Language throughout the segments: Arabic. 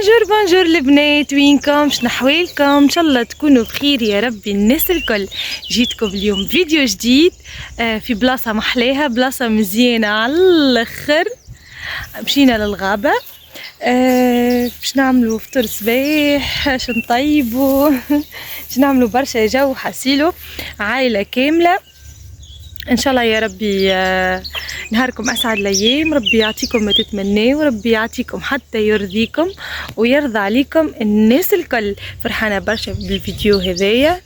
بونجور البنات، وينكم؟ شنو حوالكم؟ ان شاء الله تكونوا بخير يا ربي الناس الكل. جيتكم اليوم فيديو جديد في بلاصه محلاها، بلاصه مزيانه على الاخر. مشينا للغابه باش نعملوا فطور صباح، باش نطيبوا باش نعملوا برشا جو حسيلو، عائله كامله ان شاء الله يا ربي. نهاركم اسعد الايام، ربي يعطيكم ما تتمنوا، وربي يعطيكم حتى يرضيكم ويرضى عليكم الناس الكل. فرحانه برشا بالفيديو هذايا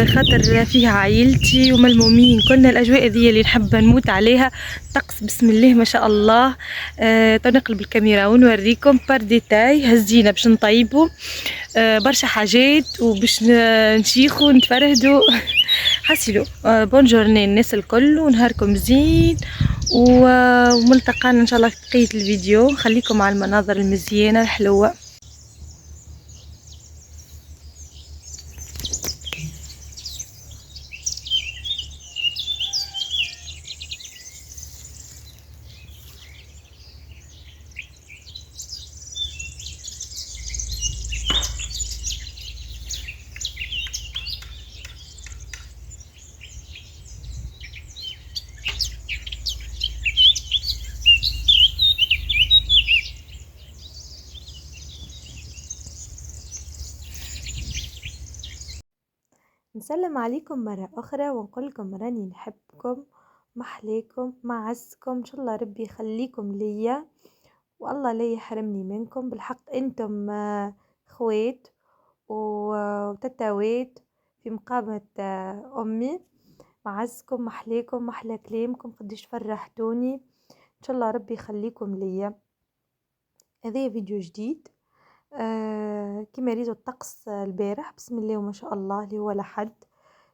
خاطر فيها عائلتي وملمومين كنا، الاجواء ذي اللي نحب نموت عليها. طقس بسم الله ما شاء الله. نقلب الكاميرا ونوريكم بار ديتاي. هزينا باش نطيبوا برشا حاجات وباش نشيخوا نتفرهدوا حسيلو. بونجورني الناس الكل ونهاركم زين، وملتقانا ان شاء الله في بقيه الفيديو. خليكم على المناظر المزيانه الحلوه. نسلم عليكم مرة أخرى ونقول لكم راني نحبكم، محليكم معزكم، إن شاء الله ربي يخليكم ليا والله لا يحرمني منكم. بالحق أنتم خوات وتتاوات في مقامة أمي. معزكم محليكم، محلى كلامكم، قديش فرحتوني، إن شاء الله ربي يخليكم ليا. هذا فيديو جديد كما ريتوا الطقس البارح بسم الله وما شاء الله اللي هو لحد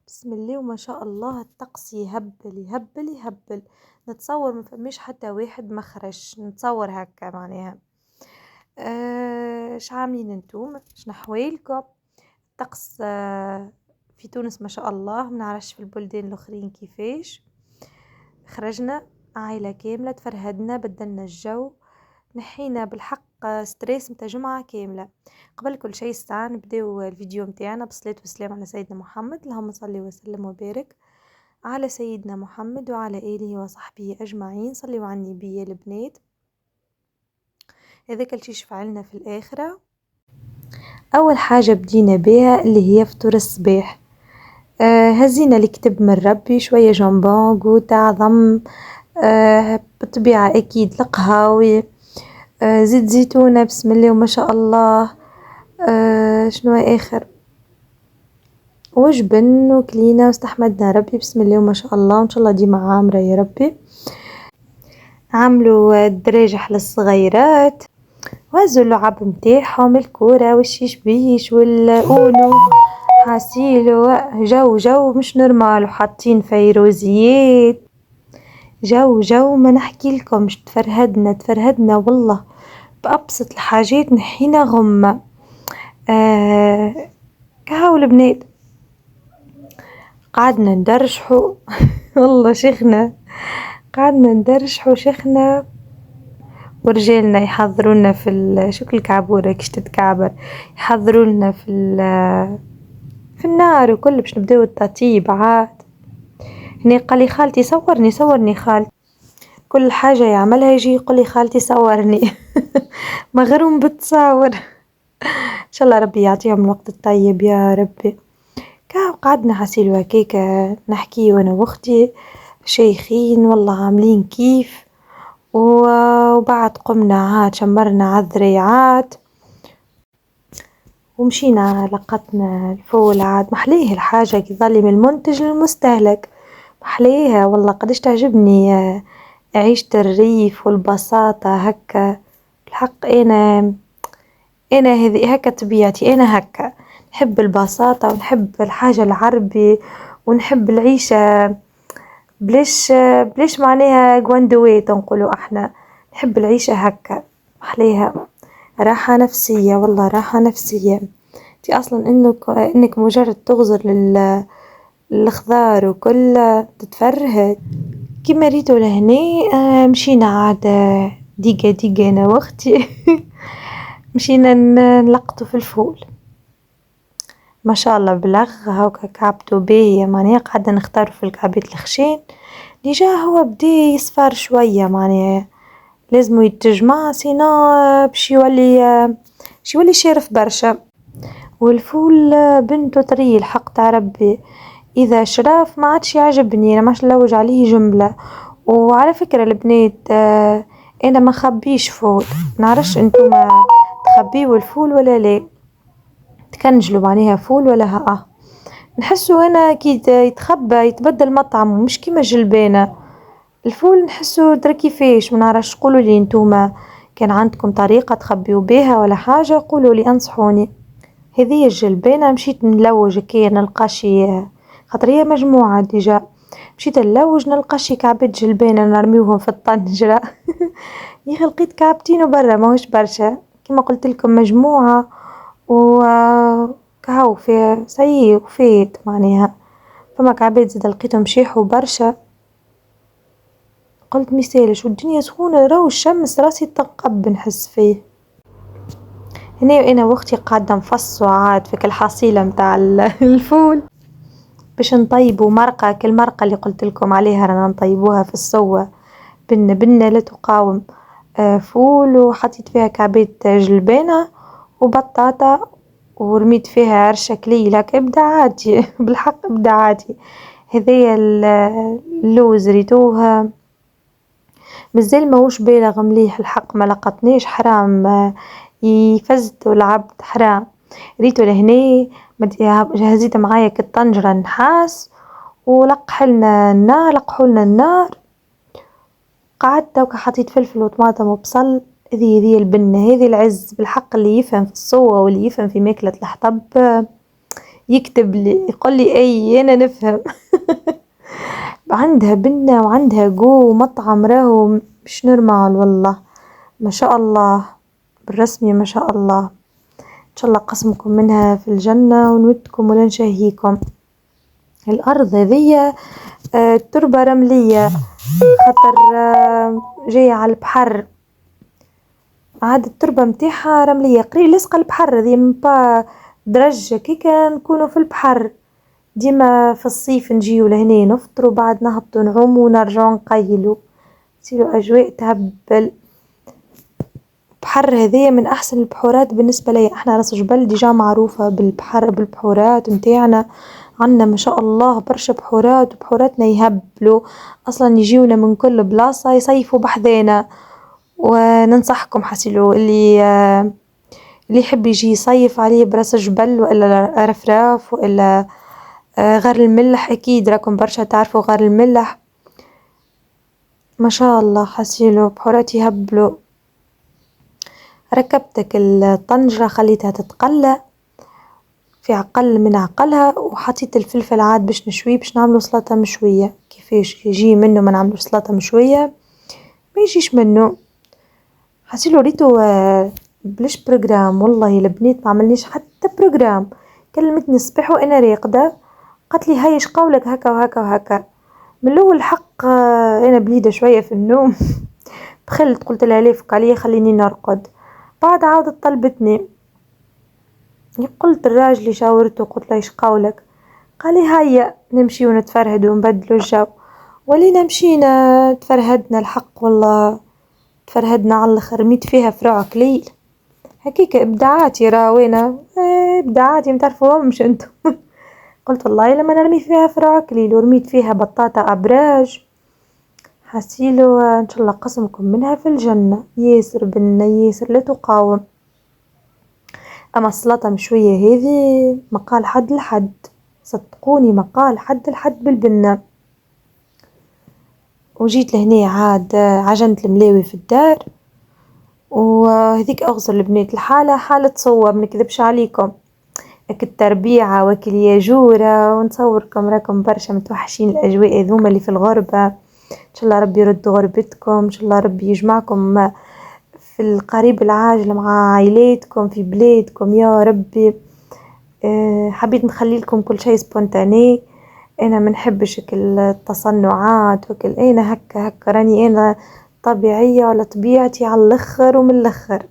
بسم الله وما شاء الله. الطقس يهبل يهبل يهبل، نتصور ما فماش حتى واحد مخرج، نتصور هكا معناها. اش عاملين انتم؟ شنو حوالكم؟ الطقس في تونس ما شاء الله، ما نعرفش في البلدان الاخرين كيفاش. خرجنا عائله كامله، تفرهدنا، بدلنا الجو، نحينا بالحق ستريس متاع جمعة كاملة. قبل كل شيء الساعة نبداو الفيديو متاعنا بالصلاة والسلام على سيدنا محمد. اللهم صل وسلم وبارك على سيدنا محمد وعلى آله وصحبه أجمعين. صلوا على النبي يا البنات، هذا كل شيء شفعلنا في الآخرة. أول حاجة بدينا بها اللي هي فطور الصباح. هزينا الكتب من ربي، شوية جامبون قوطة عظم، بالطبيعة أكيد القهاوي، زيت زيتونة بسم الله وما شاء الله. شنو آخر؟ وجبن وكلينا واستحمدنا ربي بسم الله وما شاء الله، وإن شاء الله ديما عامرة يا ربي. عملوا الدراجح للصغيرات وهزوا اللعب متاعهم، الكورة والشيش بيش والأونو حاسيلو. جو مش نورمال، وحاطين فيروزيات، جو ما نحكي لكمش. تفرهدنا والله بأبسط الحاجات، نحينا غمة. كهو البنات قعدنا ندرشحو والله شيخنا، قعدنا ندرشحو شيخنا، ورجالنا يحضرونا في شكل الكعبورة كيش تتكعبر، يحضرونا في النار وكل باش نبداو التطيب. عاد هني قال لي خالتي صورني خالتي، كل حاجة يعملها يجي يقول لي خالتي صورني مغروم بتصور. ان شاء الله ربي يعطيهم الوقت الطيب يا ربي. قعدنا حسيلو هكاكا نحكي وانا واختي شيخين والله عاملين كيف. وبعد قمنا عاد شمرنا على الذريعات ومشينا لقطنا الفول. عاد محليه الحاجة كي ظلي من المنتج للمستهلك، محليها والله قديش تعجبني عيشة الريف والبساطة هكا. الحق انا هذه هكا طبيعتي، انا هكا نحب البساطة ونحب الحاجة العربي ونحب العيشة بلاش معناها قواندويت نقولوا احنا، نحب العيشة هكا محليها راحة نفسية، والله راحة نفسية. انتي اصلا انك مجرد تغزر للخضار وكل تتفرهد كيما ريتو لهني. مشينا عاد ديقة انا واختي مشينا نلقطوا في الفول، ما شاء الله بلغ هاكا كعبته باهية معناها. قعدنا نختاروا في الكعبات الخشين اللي جا هو بدا يصفر شوية معناها لازم يتجمع سينا باش يولي شارف برشا. والفول بنته طري الحق تاع ربي، اذا شراف ما عادش يعجبني، انا ماش نلوج عليه جملة. وعلى فكرة البنات انا ما خبيش فول، نعرفش انتم تخبيوا الفول ولا لا، تكنجلوا معناها فول ولا ها. نحسو انا كي يتخبى يتبدل مطعم مش كيما الجلبانة. الفول نحسو درا كيفاش، ما نعرفش، قولوا لي نتوما كان عندكم طريقة تخبيو بها ولا حاجة، قولوا لي انصحوني. هذه الجلبانة مشيت نلوج كي نلقى شي، خاطر هي مجموعة ديجا، مشيت نلوج نلقى شي كعبة جلبانة نرميوهم في الطنجرة. يا لقيت كعبتين وبرا ماهوش برشا كما قلت لكم مجموعة، و كهو في سيء وفيت معناها. فما كعبات زيد لقيتهم شيحوا برشا، قلت ميسالش والدنيا سخونة راهو الشمس راسي تنقب نحس فيه. هنا وانا واختي قاعدة نفصوا عاد في كل حصيلة متاع الفول باش نطيبوا مرقة، كل مرقة اللي قلت لكم عليها رانا نطيبوها في السوة بنة لا تقاوم. فول وحطيت فيها كعبات جلبانة وبطاطا ورميت فيها عرشة كليلة ابداعاتي. بالحق ابداعاتي. هذايا اللوز ريتوها مازال ماهوش بالغ مليح الحق، ما لقطنيش حرام يفزت العبد حرام. ريتو لهنا جهزيت معايا كالطنجرة نحاس ولقحولنا النار. قعدت وحطيت فلفل وطماطم وبصل. هذه البنة، هذه العز بالحق. اللي يفهم في الصوة واللي يفهم في ماكلة الحطب يكتب لي يقول لي اي انا نفهم. عندها بنة وعندها جو مطعم راهو مش نورمال والله، ما شاء الله بالرسمي ما شاء الله. ان شاء الله قسمكم منها في الجنة ونودكم ولا نشهيكم. الارض هذية تربة رملية خاطر جاية على البحر، عاد التربة متاعها رملية قريب لصق البحر، هذه مبا درجة كيكا نكونوا في البحر. ديما في الصيف نجيو لهنا نفطروا بعد نهبطوا نعوموا ونرجعوا نقيلوا، تصيروا اجواء تهبل. بحر هذيا من احسن البحورات بالنسبة لي، احنا راس جبل ديجا معروفة بالبحر بالبحورات متاعنا، عنا ما شاء الله برشا بحورات وبحوراتنا يهبلوا اصلا، يجيونا من كل بلاصة يصيفوا بحذانا. وننصحكم حسيلو اللي يحب يجي يصيف عليه براس جبل والا رفراف والا غار الملح، اكيد راكم برشا تعرفوا غار الملح ما شاء الله حسيلو بحورات يهبلوا. ركبتك الطنجرة خليتها تتقلى في عقل من عقلها، وحطيت الفلفل عاد باش نشويه باش نعملو سلطة مشوية. كيفاش يجي منه ما نعملو سلطة مشوية؟ ما يجيش منه. حسيلو ريتو بلاش بروجرام والله البنات ما عملنيش حتى بروجرام. كلمتني الصباح وانا راقده قالت لي هاي اش قولك هكا وهكا وهكا. من الاول الحق انا بليده شويه في النوم. دخلت قلت لها ليه فك عليا خليني نرقد. بعد عاودت طلبتني، قلت الراجل شاورته قلت له ايش قولك، قال لي هيا نمشي ونتفرهد ونبدلوا الجو. ولينا مشينا تفرهدنا الحق والله تفرهدنا على الاخر، رميت فيها فروع كليل هكيك ابداعاتي راوينا ابداعاتي متعرفوهمش انتم. قلت والله لما نرمي فيها فروع كليل ورميت فيها بطاطا ابراج حسيلو ان شاء الله قسمكم منها في الجنة. ياسر بنا ياسر لا تقاوم. اما السلطة مشوية هذه مقال حد لحد، صدقوني مقال حد لحد بالبنة. وجيت لهنا عاد عجنت الملاوي في الدار، وهذيك اغزر البنات الحالة حالة صور منكذبش عليكم، اكل تربيعة واكل ياجورة ونصوركم راكم برشا متوحشين الاجواء هذوما اللي في الغربة. ان شاء الله ربي يرد غربتكم، ان شاء الله ربي يجمعكم في القريب العاجل مع عائلاتكم في بلادكم يا ربي. حبيت نخلي لكم كل شيء سبونتاني، انا ما نحبش التصنعات وكل انا هكا راني انا طبيعية على طبيعتي على الاخر ومن الاخر.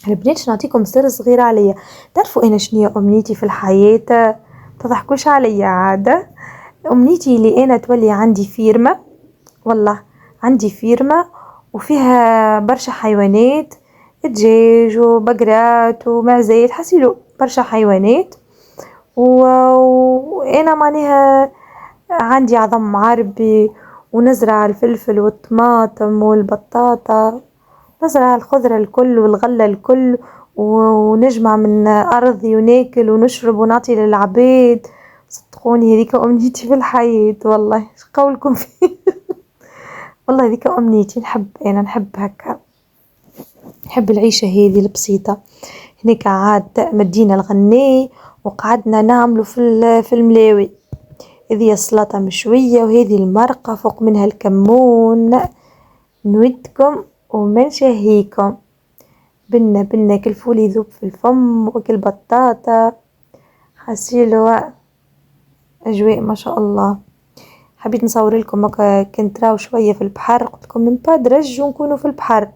البنات نعطيكم سر صغير عليا. تعرفوا انا شنو امنيتي في الحياة؟ تضحكوش عليا عادة. امنيتي اللي انا تولي عندي فيرما، والله عندي فيرما وفيها برشا حيوانات، دجاج وبقرات ومعزات، حسيلو برشا حيوانات وانا معناها عندي عظم عربي، ونزرع الفلفل والطماطم والبطاطا، نزرع الخضرة الكل والغلة الكل، ونجمع من أرضي وناكل ونشرب ونعطي للعباد. صدقوني هذيك أمنيتي في الحياة، والله ايش قولكم فيه. والله هذيك أمنيتي، أنا نحب هكا، نحب العيشة هذه البسيطة. هناك عاد مدينا الغني وقعدنا نعملو في الملاوي، هذه السلطة مشوية وهذه المرقة فوق منها الكمون. نودكم وما نشهيكم، بنا كل فول يذوب في الفم وكل بطاطا، حسيلو أجواء ما شاء الله. حبيت نصور لكم كنت راو شوية في البحر، قلت لكم من بعد رجوا نكونوا في البحر.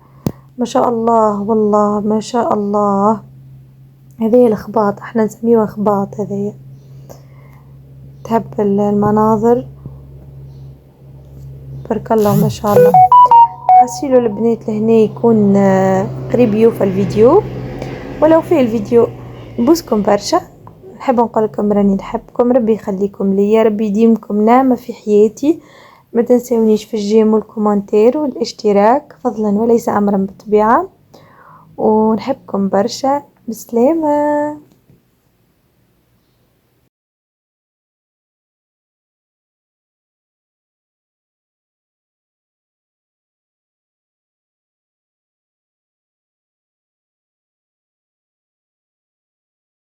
ما شاء الله والله ما شاء الله. هذه الخباط، احنا نسميه خباط. هذه تحب المناظر، بارك الله ما شاء الله. حسيلو البنات لهنا يكون قريب يوفى الفيديو، ولو في الفيديو نبوسكم برشا. نحب نقول لكم راني نحبكم، ربي يخليكم ليا، ربي يديمكم نعمة في حياتي. ما تنسونيش في الجيم والكومنتير والاشتراك فضلا وليس امرا بالطبيعة، ونحبكم برشا. بسلامة.